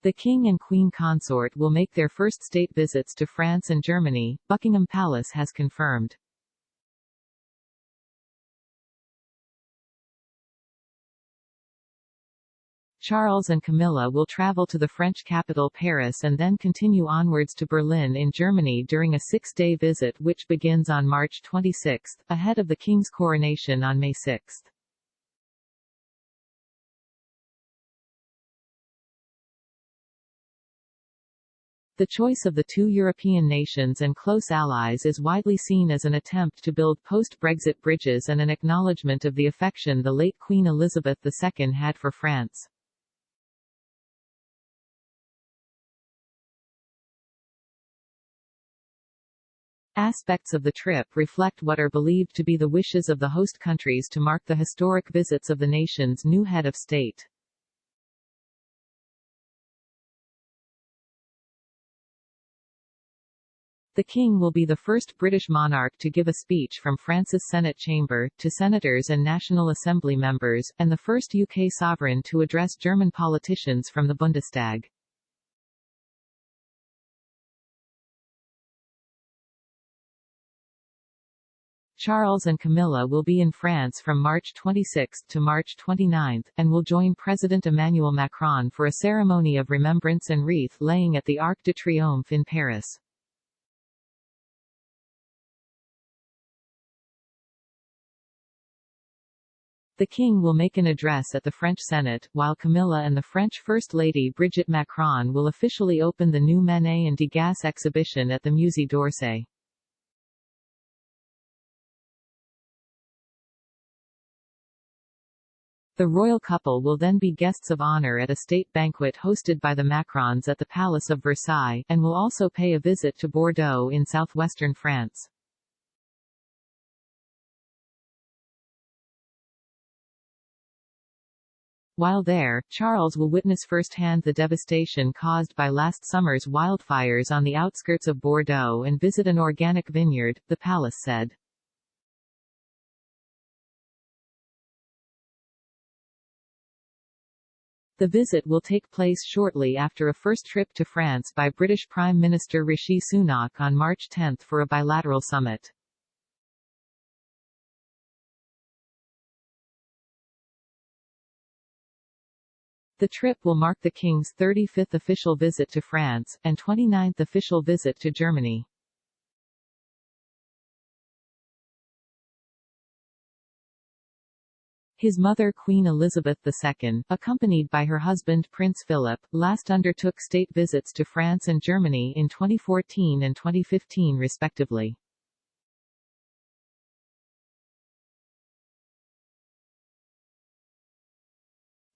The King and Queen Consort will make their first state visits to France and Germany, Buckingham Palace has confirmed. Charles and Camilla will travel to the French capital Paris and then continue onwards to Berlin in Germany during a 6-day visit which begins on March 26, ahead of the King's coronation on May 6. The choice of the two European nations and close allies is widely seen as an attempt to build post-Brexit bridges and an acknowledgement of the affection the late Queen Elizabeth II had for France. Aspects of the trip reflect what are believed to be the wishes of the host countries to mark the historic visits of the nation's new head of state. The King will be the first British monarch to give a speech from France's Senate chamber, to senators and National Assembly members, and the first UK sovereign to address German politicians from the Bundestag. Charles and Camilla will be in France from March 26 to March 29, and will join President Emmanuel Macron for a ceremony of remembrance and wreath-laying at the Arc de Triomphe in Paris. The King will make an address at the French Senate, while Camilla and the French First Lady Brigitte Macron will officially open the new Manet and Degas exhibition at the Musée d'Orsay. The royal couple will then be guests of honor at a state banquet hosted by the Macrons at the Palace of Versailles, and will also pay a visit to Bordeaux in southwestern France. While there, Charles will witness firsthand the devastation caused by last summer's wildfires on the outskirts of Bordeaux and visit an organic vineyard, the palace said. The visit will take place shortly after a first trip to France by British Prime Minister Rishi Sunak on March 10 for a bilateral summit. The trip will mark the King's 35th official visit to France, and 29th official visit to Germany. His mother Queen Elizabeth II, accompanied by her husband Prince Philip, last undertook state visits to France and Germany in 2014 and 2015 respectively.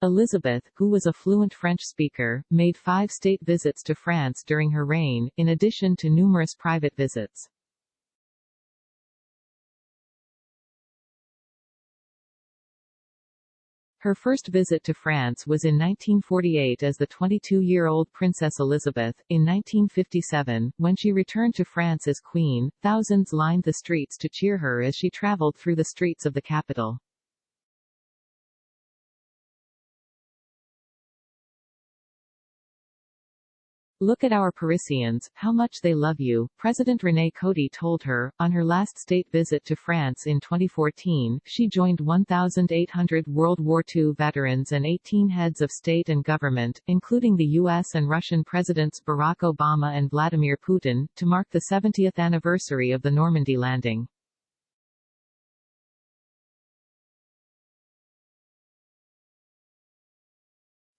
Elizabeth, who was a fluent French speaker, made 5 state visits to France during her reign, in addition to numerous private visits. Her first visit to France was in 1948 as the 22-year-old Princess Elizabeth. In 1957, when she returned to France as Queen, thousands lined the streets to cheer her as she traveled through the streets of the capital. Look at our Parisians, how much they love you, President René Coty told her. On her last state visit to France in 2014, she joined 1,800 World War II veterans and 18 heads of state and government, including the U.S. and Russian Presidents Barack Obama and Vladimir Putin, to mark the 70th anniversary of the Normandy landing.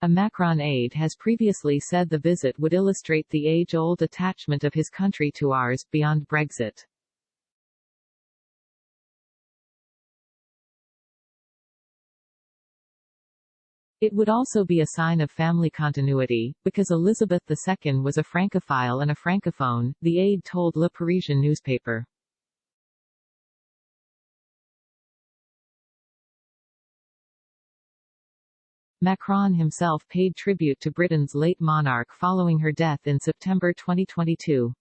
A Macron aide has previously said the visit would illustrate the age-old attachment of his country to ours, beyond Brexit. It would also be a sign of family continuity, because Elizabeth II was a Francophile and a Francophone, the aide told Le Parisien newspaper. Macron himself paid tribute to Britain's late monarch following her death in September 2022.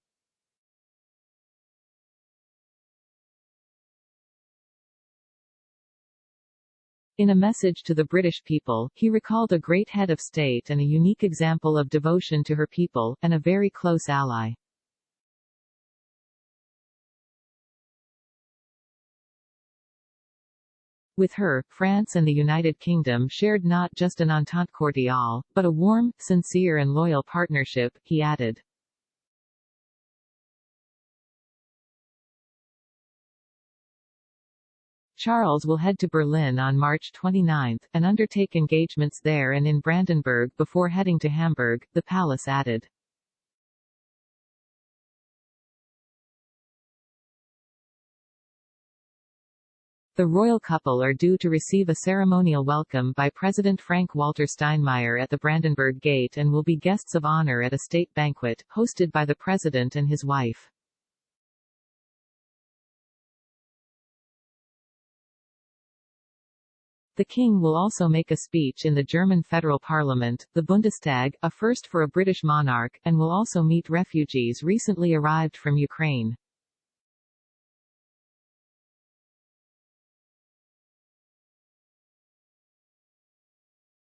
In a message to the British people, he recalled a great head of state and a unique example of devotion to her people, and a very close ally. With her, France and the United Kingdom shared not just an entente cordiale, but a warm, sincere and loyal partnership, he added. Charles will head to Berlin on March 29, and undertake engagements there and in Brandenburg before heading to Hamburg, the palace added. The royal couple are due to receive a ceremonial welcome by President Frank-Walter Steinmeier at the Brandenburg Gate and will be guests of honor at a state banquet, hosted by the president and his wife. The king will also make a speech in the German federal parliament, the Bundestag, a first for a British monarch, and will also meet refugees recently arrived from Ukraine.